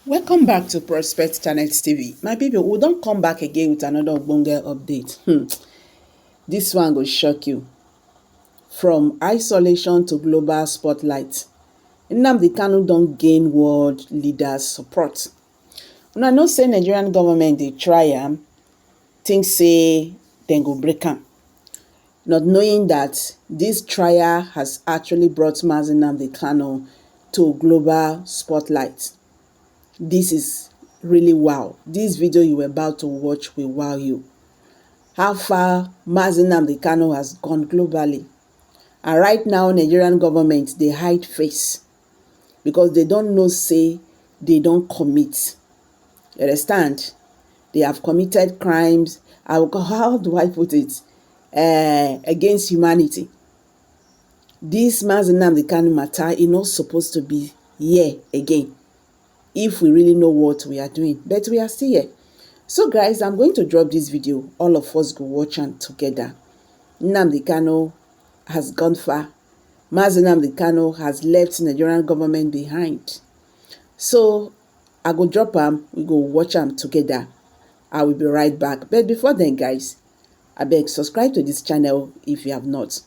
Welcome back to Prospect Channel TV. My people, we don't come back again with another ogbonge update. This one will shock you. From isolation to global spotlight, Nnamdi Kanu don't gain world leaders' support. Una know say Nigerian government dey try am, think say dem go break am, not knowing that this trial has actually brought Mazi Nnamdi Kanu to global spotlight. This is really wow. This video you were about to watch will wow you. How far Mazi Nnamdi Kanu has gone globally. And right now, Nigerian government, they hide face because they don't know, say they don't commit. You understand? They have committed crimes. How do I put it? Against humanity. This Mazi Nnamdi Kanu matter is not supposed to be here again, if we really know what we are doing, but we are still here. So guys, I'm going to drop this video. All of us go watch am together. Nnamdi Kanu has gone far. Mazi Nnamdi Kanu has left Nigerian government behind. So I go drop am, we go watch am together. I will be right back. But before then guys, I beg subscribe to this channel if you have not.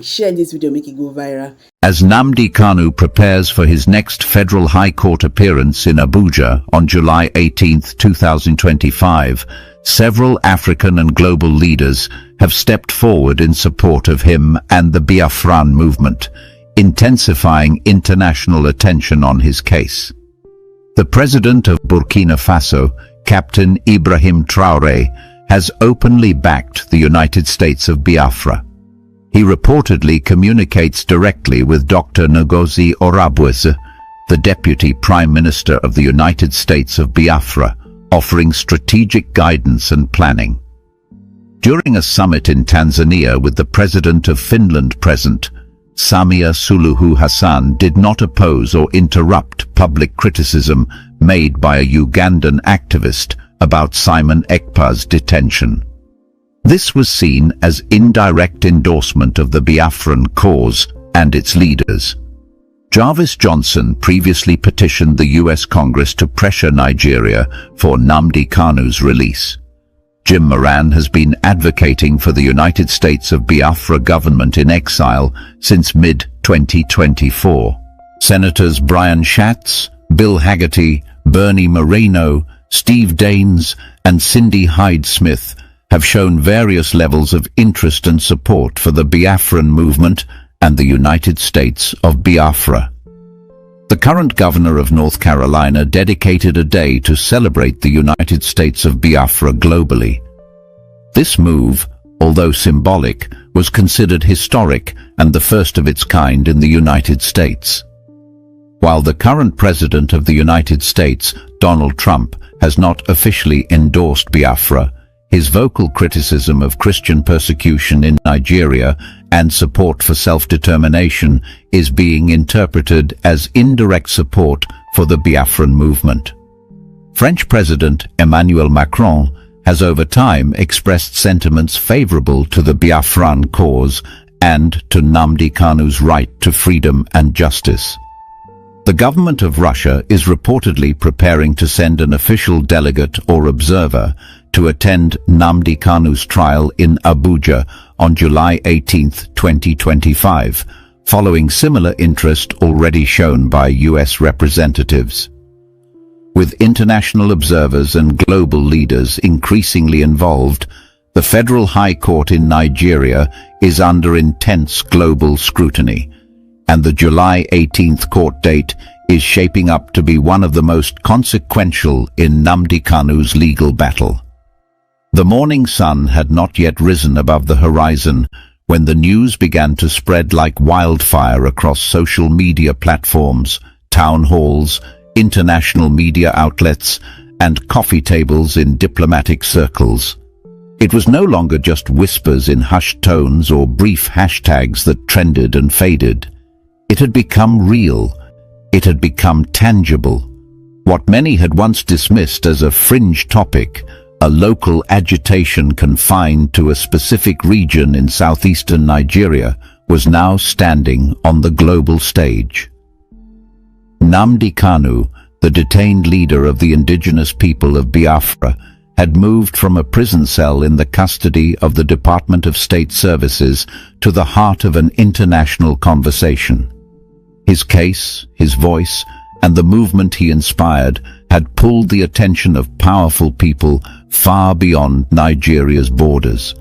Share this video, make it go viral. As Nnamdi Kanu prepares for his next Federal High Court appearance in Abuja on July 18, 2025, several African and global leaders have stepped forward in support of him and the Biafran movement, intensifying international attention on his case. The president of Burkina Faso, Captain Ibrahim Traoré, has openly backed the United States of Biafra. He reportedly communicates directly with Dr. Ngozi Orubueze, the Deputy Prime Minister of the United States of Biafra, offering strategic guidance and planning. During a summit in Tanzania with the President of Finland present, Samia Suluhu Hassan did not oppose or interrupt public criticism made by a Ugandan activist about Simon Ekpa's detention. This was seen as indirect endorsement of the Biafran cause and its leaders. Jarvis Johnson previously petitioned the U.S. Congress to pressure Nigeria for Nnamdi Kanu's release. Jim Moran has been advocating for the United States of Biafra government in exile since mid-2024. Senators Brian Schatz, Bill Hagerty, Bernie Moreno, Steve Daines, and Cindy Hyde-Smith have shown various levels of interest and support for the Biafran movement and the United States of Biafra. The current governor of North Carolina dedicated a day to celebrate the United States of Biafra globally. This move, although symbolic, was considered historic and the first of its kind in the United States. While the current president of the United States, Donald Trump, has not officially endorsed Biafra, his vocal criticism of Christian persecution in Nigeria and support for self-determination is being interpreted as indirect support for the Biafran movement. French President Emmanuel Macron has over time expressed sentiments favorable to the Biafran cause and to Nnamdi Kanu's right to freedom and justice. The government of Russia is reportedly preparing to send an official delegate or observer to attend Nnamdi Kanu's trial in Abuja on July 18, 2025, following similar interest already shown by U.S. representatives. With international observers and global leaders increasingly involved, the Federal High Court in Nigeria is under intense global scrutiny, and the July 18th court date is shaping up to be one of the most consequential in Nnamdi Kanu's legal battle. The morning sun had not yet risen above the horizon when the news began to spread like wildfire across social media platforms, town halls, international media outlets, and coffee tables in diplomatic circles. It was no longer just whispers in hushed tones or brief hashtags that trended and faded. It had become real. It had become tangible. What many had once dismissed as a fringe topic, a local agitation confined to a specific region in southeastern Nigeria, was now standing on the global stage. Nnamdi Kanu, the detained leader of the indigenous people of Biafra, had moved from a prison cell in the custody of the Department of State Services to the heart of an international conversation. His case, his voice, and the movement he inspired had pulled the attention of powerful people far beyond Nigeria's borders.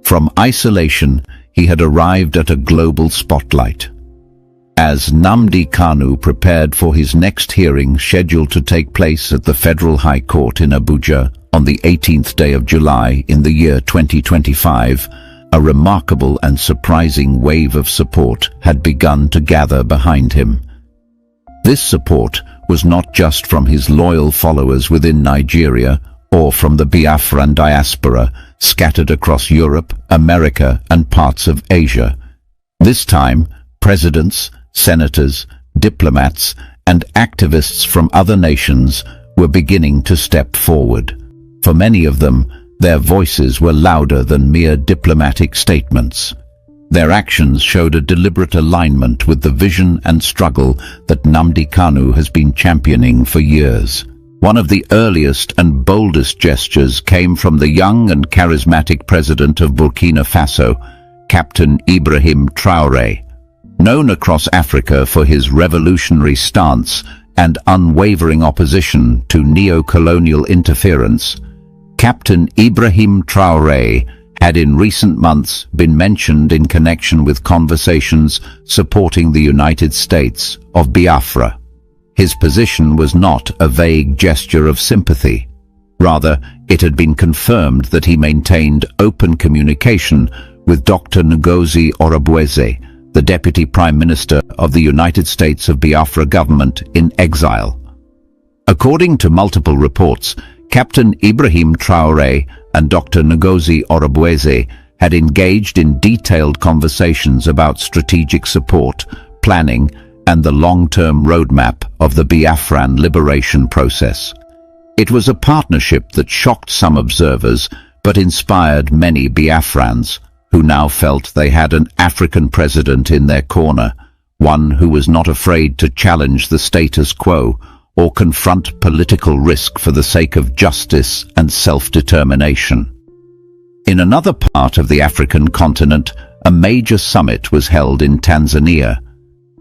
From isolation, he had arrived at a global spotlight. As Nnamdi Kanu prepared for his next hearing scheduled to take place at the Federal High Court in Abuja on the 18th day of July in the year 2025, a remarkable and surprising wave of support had begun to gather behind him. This support was not just from his loyal followers within Nigeria or from the Biafran diaspora scattered across Europe, America, and parts of Asia. This time, presidents, senators, diplomats, and activists from other nations were beginning to step forward. For many of them, their voices were louder than mere diplomatic statements. Their actions showed a deliberate alignment with the vision and struggle that Nnamdi Kanu has been championing for years. One of the earliest and boldest gestures came from the young and charismatic president of Burkina Faso, Captain Ibrahim Traoré. Known across Africa for his revolutionary stance and unwavering opposition to neo-colonial interference, Captain Ibrahim Traoré had in recent months been mentioned in connection with conversations supporting the United States of Biafra. His position was not a vague gesture of sympathy. Rather, it had been confirmed that he maintained open communication with Dr. Ngozi Orubueze, the Deputy Prime Minister of the United States of Biafra government in exile. According to multiple reports, Captain Ibrahim Traoré and Dr. Ngozi Orubueze had engaged in detailed conversations about strategic support, planning, and the long-term roadmap of the Biafran liberation process. It was a partnership that shocked some observers but inspired many Biafrans, who now felt they had an African president in their corner, one who was not afraid to challenge the status quo or confront political risk for the sake of justice and self-determination. In another part of the African continent, a major summit was held in Tanzania.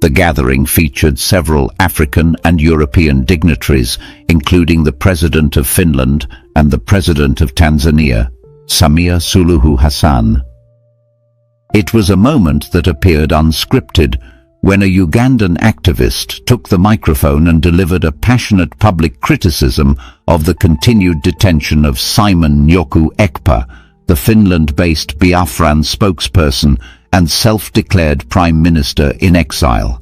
The gathering featured several African and European dignitaries, including the President of Finland and the President of Tanzania, Samia Suluhu Hassan. It was a moment that appeared unscripted when a Ugandan activist took the microphone and delivered a passionate public criticism of the continued detention of Simon Nyoku Ekpa, the Finland-based Biafran spokesperson and self-declared Prime Minister in exile.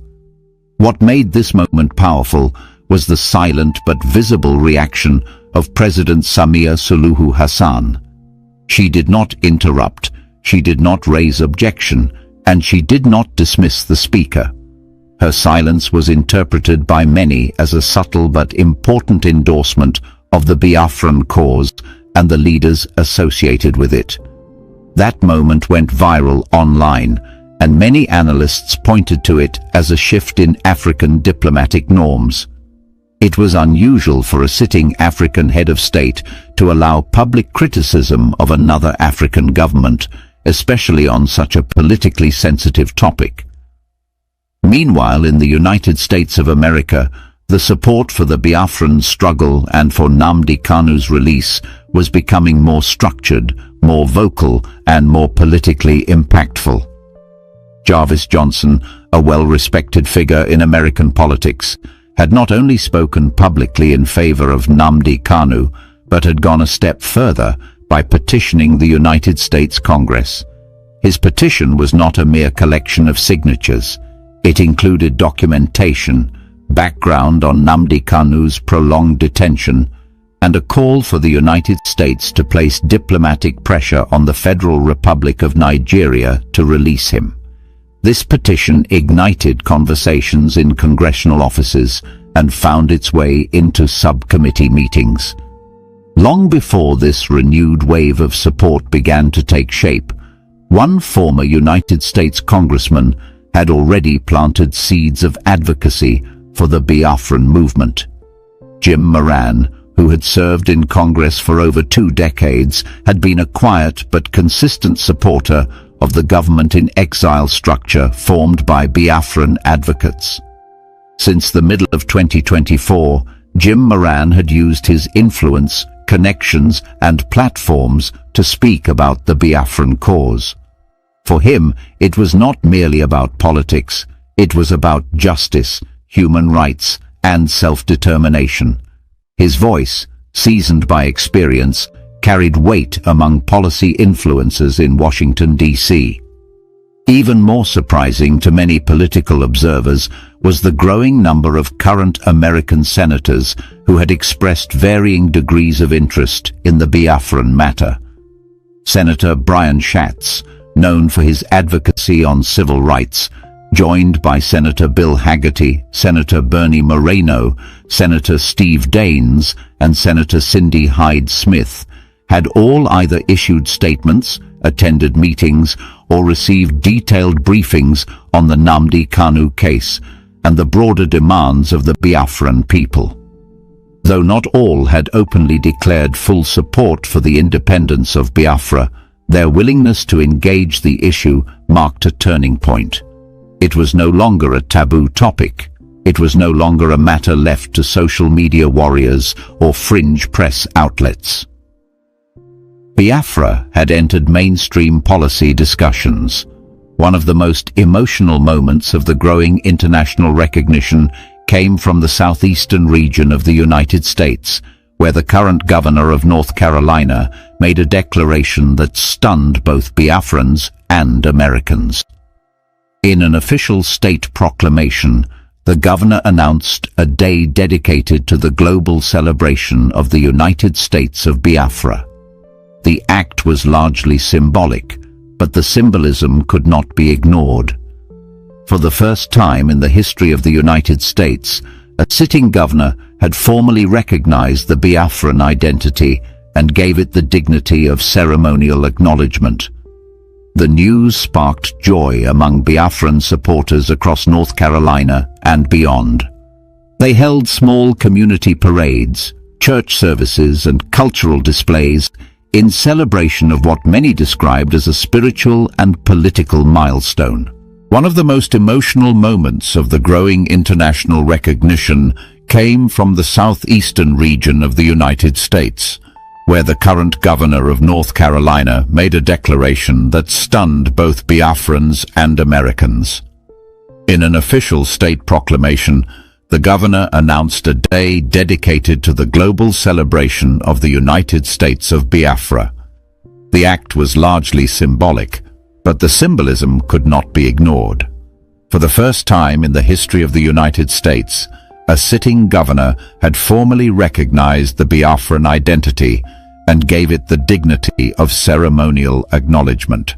What made this moment powerful was the silent but visible reaction of President Samia Suluhu Hassan. She did not interrupt, she did not raise objection, and she did not dismiss the speaker. Her silence was interpreted by many as a subtle but important endorsement of the Biafran cause and the leaders associated with it. That moment went viral online, and many analysts pointed to it as a shift in African diplomatic norms. It was unusual for a sitting African head of state to allow public criticism of another African government, especially on such a politically sensitive topic. Meanwhile, in the United States of America, the support for the Biafran struggle and for Nnamdi Kanu's release was becoming more structured, more vocal, and more politically impactful. Jarvis Johnson, a well-respected figure in American politics, had not only spoken publicly in favor of Nnamdi Kanu, but had gone a step further by petitioning the United States Congress. His petition was not a mere collection of signatures. It included documentation, background on Nnamdi Kanu's prolonged detention, and a call for the United States to place diplomatic pressure on the Federal Republic of Nigeria to release him. This petition ignited conversations in congressional offices and found its way into subcommittee meetings. Long before this renewed wave of support began to take shape, one former United States congressman had already planted seeds of advocacy for the Biafran movement. Jim Moran, who had served in Congress for over 2 decades, had been a quiet but consistent supporter of the government-in-exile structure formed by Biafran advocates. Since the middle of 2024, Jim Moran had used his influence, connections, and platforms to speak about the Biafran cause. For him, it was not merely about politics, it was about justice, human rights, and self-determination. His voice, seasoned by experience, carried weight among policy influencers in Washington, D.C. Even more surprising to many political observers was the growing number of current American senators who had expressed varying degrees of interest in the Biafran matter. Senator Brian Schatz, known for his advocacy on civil rights, joined by Senator Bill Hagerty, Senator Bernie Moreno, Senator Steve Daines, and Senator Cindy Hyde-Smith, had all either issued statements, attended meetings, or received detailed briefings on the Nnamdi Kanu case and the broader demands of the Biafran people. Though not all had openly declared full support for the independence of Biafra, their willingness to engage the issue marked a turning point. It was no longer a taboo topic. It was no longer a matter left to social media warriors or fringe press outlets. Biafra had entered mainstream policy discussions. One of the most emotional moments of the growing international recognition came from the southeastern region of the United States, where the current governor of North Carolina made a declaration that stunned both Biafrans and Americans. In an official state proclamation, the governor announced a day dedicated to the global celebration of the United States of Biafra. The act was largely symbolic, but the symbolism could not be ignored. For the first time in the history of the United States, a sitting governor had formally recognized the Biafran identity and gave it the dignity of ceremonial acknowledgement. The news sparked joy among Biafran supporters across North Carolina and beyond. They held small community parades, church services, and cultural displays in celebration of what many described as a spiritual and political milestone. One of the most emotional moments of the growing international recognition came from the southeastern region of the United States, where the current governor of North Carolina made a declaration that stunned both Biafrans and Americans. In an official state proclamation, the governor announced a day dedicated to the global celebration of the United States of Biafra. The act was largely symbolic, but the symbolism could not be ignored. For the first time in the history of the United States, a sitting governor had formally recognized the Biafran identity and gave it the dignity of ceremonial acknowledgement.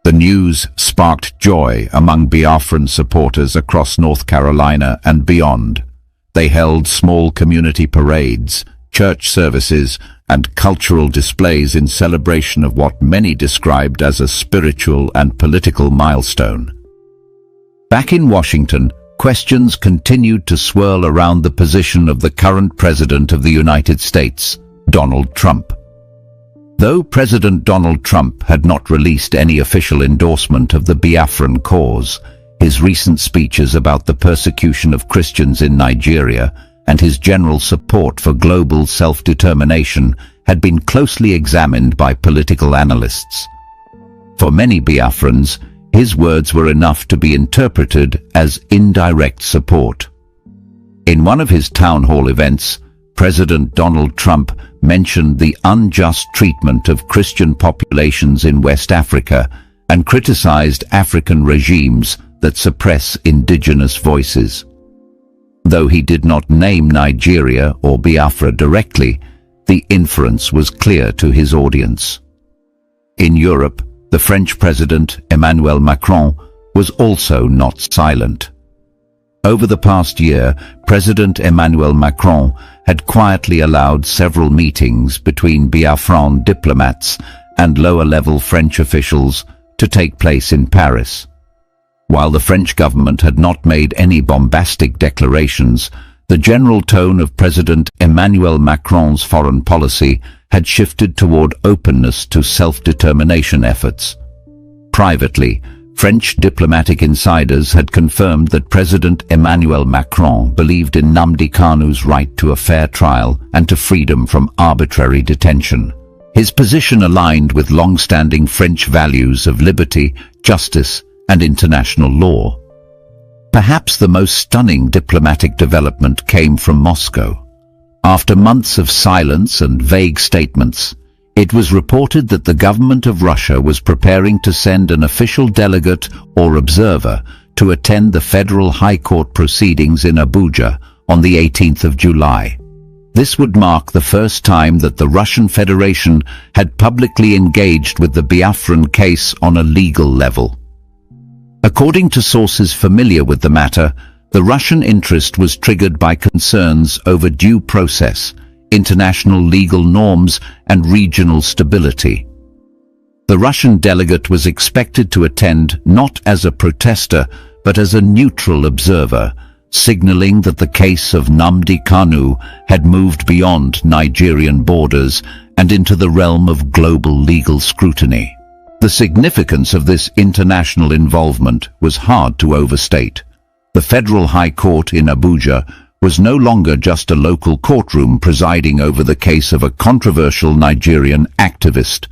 The news sparked joy among Biafran supporters across North Carolina and beyond. They held small community parades, church services, and cultural displays in celebration of what many described as a spiritual and political milestone. Back in Washington, questions continued to swirl around the position of the current President of the United States, Donald Trump. Though President Donald Trump had not released any official endorsement of the Biafran cause, his recent speeches about the persecution of Christians in Nigeria and his general support for global self-determination had been closely examined by political analysts. For many Biafrans, his words were enough to be interpreted as indirect support. In one of his town hall events, President Donald Trump mentioned the unjust treatment of Christian populations in West Africa and criticized African regimes that suppress indigenous voices. Though he did not name Nigeria or Biafra directly, the inference was clear to his audience. In Europe, the French President Emmanuel Macron was also not silent. Over the past year, President Emmanuel Macron had quietly allowed several meetings between Biafran diplomats and lower-level French officials to take place in Paris. While the French government had not made any bombastic declarations, The general tone of President Emmanuel Macron's foreign policy had shifted toward openness to self-determination efforts. Privately, French diplomatic insiders had confirmed that President Emmanuel Macron believed in Nnamdi Kanu's right to a fair trial and to freedom from arbitrary detention. His position aligned with long-standing French values of liberty, justice, and international law. Perhaps the most stunning diplomatic development came from Moscow. After months of silence and vague statements, it was reported that the government of Russia was preparing to send an official delegate or observer to attend the Federal High Court proceedings in Abuja on the 18th of July. This would mark the first time that the Russian Federation had publicly engaged with the Biafran case on a legal level. According to sources familiar with the matter, the Russian interest was triggered by concerns over due process, international legal norms, and regional stability. The Russian delegate was expected to attend not as a protester, but as a neutral observer, signaling that the case of Nnamdi Kanu had moved beyond Nigerian borders and into the realm of global legal scrutiny. The significance of this international involvement was hard to overstate. The Federal High Court in Abuja was no longer just a local courtroom presiding over the case of a controversial Nigerian activist.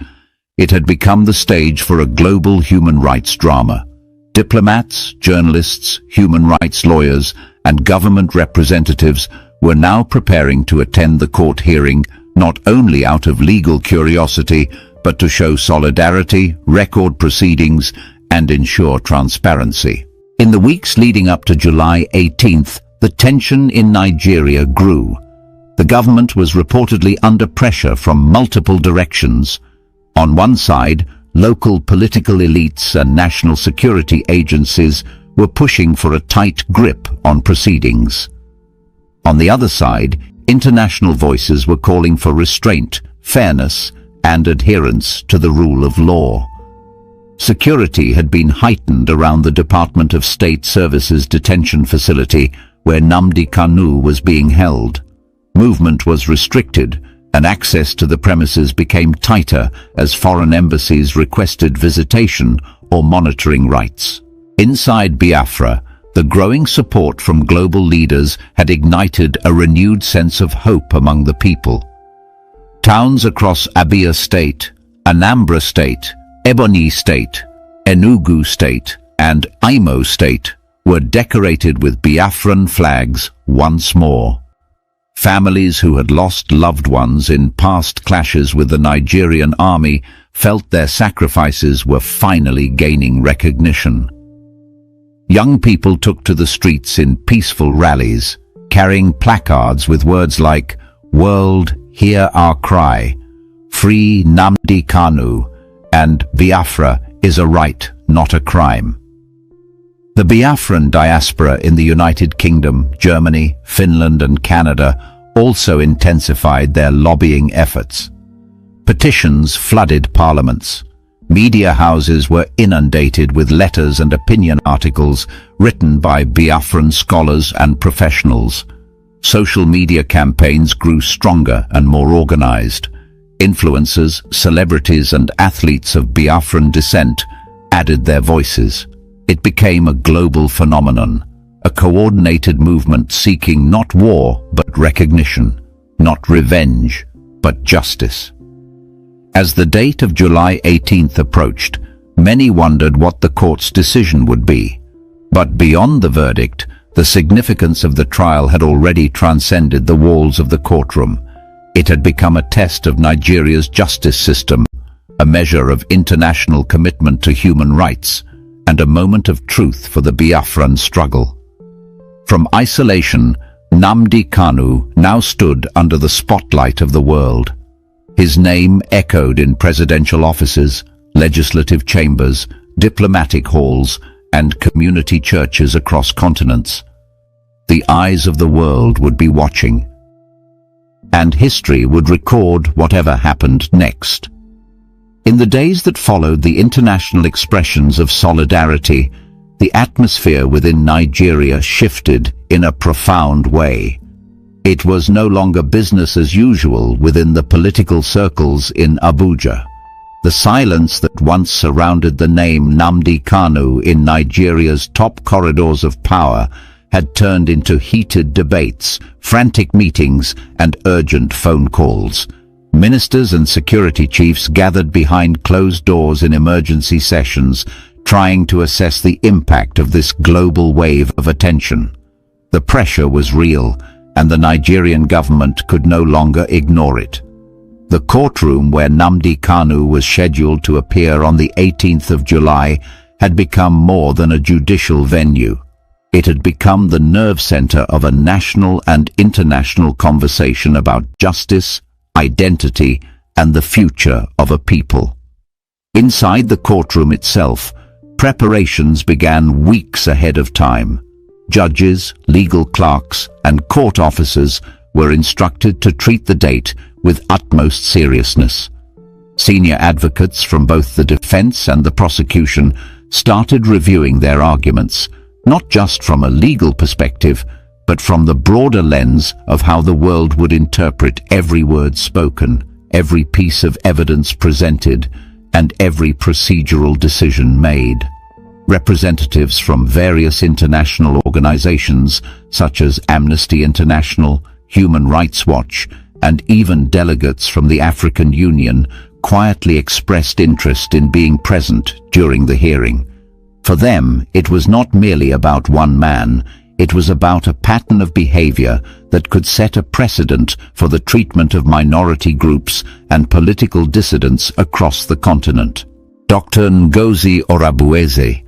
It had become the stage for a global human rights drama. Diplomats, journalists, human rights lawyers, and government representatives were now preparing to attend the court hearing not only out of legal curiosity, but to show solidarity, record proceedings, and ensure transparency. In the weeks leading up to July 18th, the tension in Nigeria grew. The government was reportedly under pressure from multiple directions. On one side, local political elites and national security agencies were pushing for a tight grip on proceedings. On the other side, international voices were calling for restraint, fairness, and adherence to the rule of law. Security had been heightened around the Department of State Services detention facility where Nnamdi Kanu was being held. Movement was restricted, and access to the premises became tighter as foreign embassies requested visitation or monitoring rights. Inside Biafra, the growing support from global leaders had ignited a renewed sense of hope among the people. Towns across Abia State, Anambra State, Ebonyi State, Enugu State, and Imo State were decorated with Biafran flags once more. Families who had lost loved ones in past clashes with the Nigerian army felt their sacrifices were finally gaining recognition. Young people took to the streets in peaceful rallies, carrying placards with words like, "World, hear our cry," "Free Nnamdi Kanu," and "Biafra is a right, not a crime." The Biafran diaspora in the United Kingdom, Germany, Finland, and Canada also intensified their lobbying efforts. Petitions flooded parliaments. Media houses were inundated with letters and opinion articles written by Biafran scholars and professionals. Social media campaigns grew stronger and more organized. Influencers, celebrities, and athletes of Biafran descent added their voices. It became a global phenomenon, a coordinated movement seeking not war but recognition, not revenge but justice. As the date of July 18th approached, many wondered what the court's decision would be. But beyond the verdict, the significance of the trial had already transcended the walls of the courtroom. It had become a test of Nigeria's justice system, a measure of international commitment to human rights, and a moment of truth for the Biafran struggle. From isolation, Nnamdi Kanu now stood under the spotlight of the world. His name echoed in presidential offices, legislative chambers, diplomatic halls, and community churches across continents. The eyes of the world would be watching, and history would record whatever happened next. In the days that followed the international expressions of solidarity, the atmosphere within Nigeria shifted in a profound way. It was no longer business as usual within the political circles in Abuja. The silence that once surrounded the name Nnamdi Kanu in Nigeria's top corridors of power had turned into heated debates, frantic meetings, and urgent phone calls. Ministers and security chiefs gathered behind closed doors in emergency sessions, trying to assess the impact of this global wave of attention. The pressure was real, and the Nigerian government could no longer ignore it. The courtroom where Nnamdi Kanu was scheduled to appear on the 18th of July had become more than a judicial venue. It had become the nerve center of a national and international conversation about justice, identity, and the future of a people. Inside the courtroom itself, preparations began weeks ahead of time. Judges, legal clerks, and court officers were instructed to treat the date with utmost seriousness. Senior advocates from both the defense and the prosecution started reviewing their arguments, not just from a legal perspective, but from the broader lens of how the world would interpret every word spoken, every piece of evidence presented, and every procedural decision made. Representatives from various international organizations such as Amnesty International, Human Rights Watch, and even delegates from the African Union quietly expressed interest in being present during the hearing. For them, it was not merely about one man, it was about a pattern of behavior that could set a precedent for the treatment of minority groups and political dissidents across the continent. Dr. Ngozi Orabueze,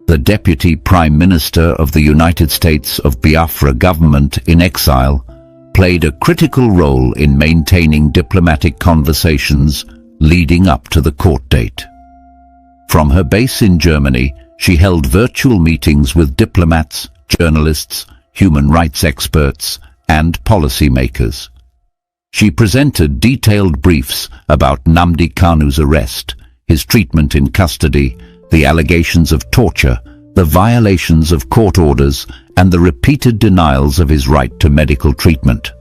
the Deputy Prime Minister of the United States of Biafra government in exile, played a critical role in maintaining diplomatic conversations leading up to the court date. From her base in Germany, she held virtual meetings with diplomats, journalists, human rights experts, and policymakers. She presented detailed briefs about Nnamdi Kanu's arrest, his treatment in custody, the allegations of torture, the violations of court orders, and the repeated denials of his right to medical treatment.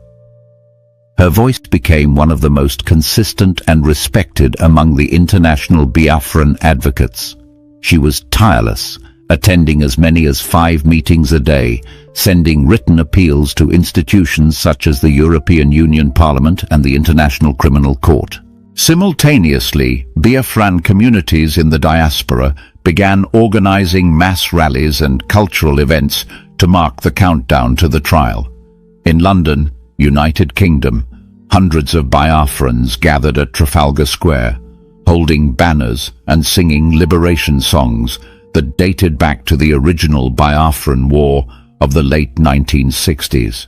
Her voice became one of the most consistent and respected among the international Biafran advocates. She was tireless, attending as many as 5 meetings a day, sending written appeals to institutions such as the European Union Parliament and the International Criminal Court. Simultaneously, Biafran communities in the diaspora began organizing mass rallies and cultural events to mark the countdown to the trial. In London, United Kingdom, hundreds of Biafrans gathered at Trafalgar Square, holding banners and singing liberation songs that dated back to the original Biafran War of the late 1960s.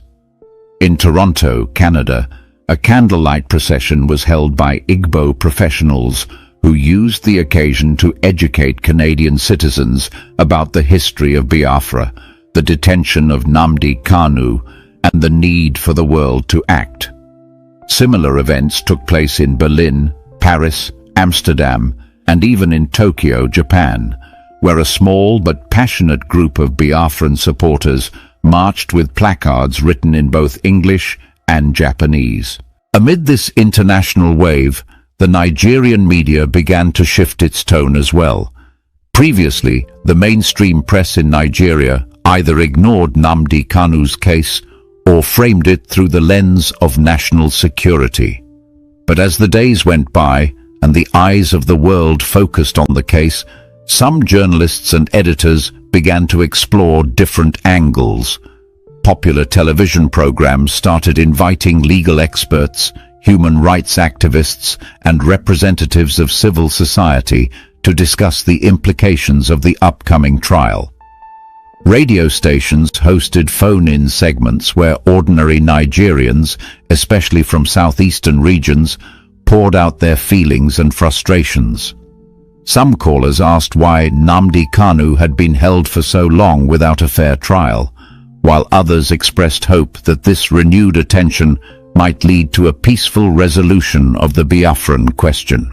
In Toronto, Canada, a candlelight procession was held by Igbo professionals who used the occasion to educate Canadian citizens about the history of Biafra, the detention of Nnamdi Kanu, and the need for the world to act. Similar events took place in Berlin, Paris, Amsterdam, and even in Tokyo, Japan, where a small but passionate group of Biafran supporters marched with placards written in both English and Japanese. Amid this international wave, the Nigerian media began to shift its tone as well. Previously, the mainstream press in Nigeria either ignored Nnamdi Kanu's case or framed it through the lens of national security. But as the days went by and the eyes of the world focused on the case, some journalists and editors began to explore different angles. Popular television programs started inviting legal experts, human rights activists, and representatives of civil society to discuss the implications of the upcoming trial. Radio stations hosted phone-in segments where ordinary Nigerians, especially from southeastern regions, poured out their feelings and frustrations. Some callers asked why Nnamdi Kanu had been held for so long without a fair trial, while others expressed hope that this renewed attention might lead to a peaceful resolution of the Biafran question.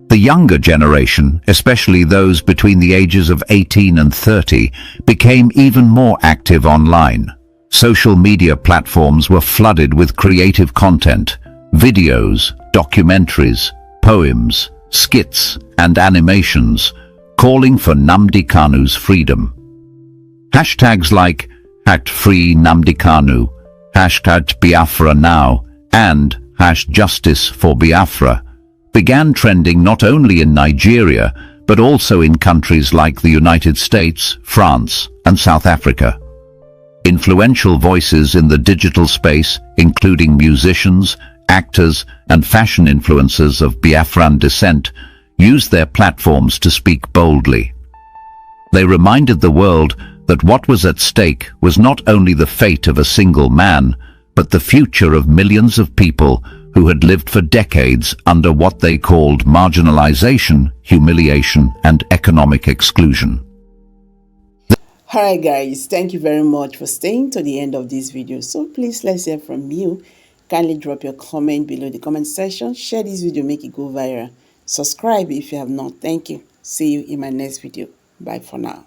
The younger generation, especially those between the ages of 18 and 30, became even more active online. Social media platforms were flooded with creative content, videos, documentaries, poems, skits, and animations, calling for Nnamdi Kanu's freedom. Hashtags like #Free Nnamdi Kanu, #Biafra Now, and #Justice for Biafra began trending not only in Nigeria, but also in countries like the United States, France, and South Africa. Influential voices in the digital space, including musicians, actors, and fashion influencers of Biafran descent, used their platforms to speak boldly. They reminded the world that what was at stake was not only the fate of a single man, but the future of millions of people who had lived for decades under what they called marginalization, humiliation, and economic exclusion. Alright guys, thank you very much for staying to the end of this video. So please, let's hear from you. Kindly drop your comment below the comment section. Share this video, make it go viral. Subscribe if you have not. Thank you. See you in my next video. Bye for now.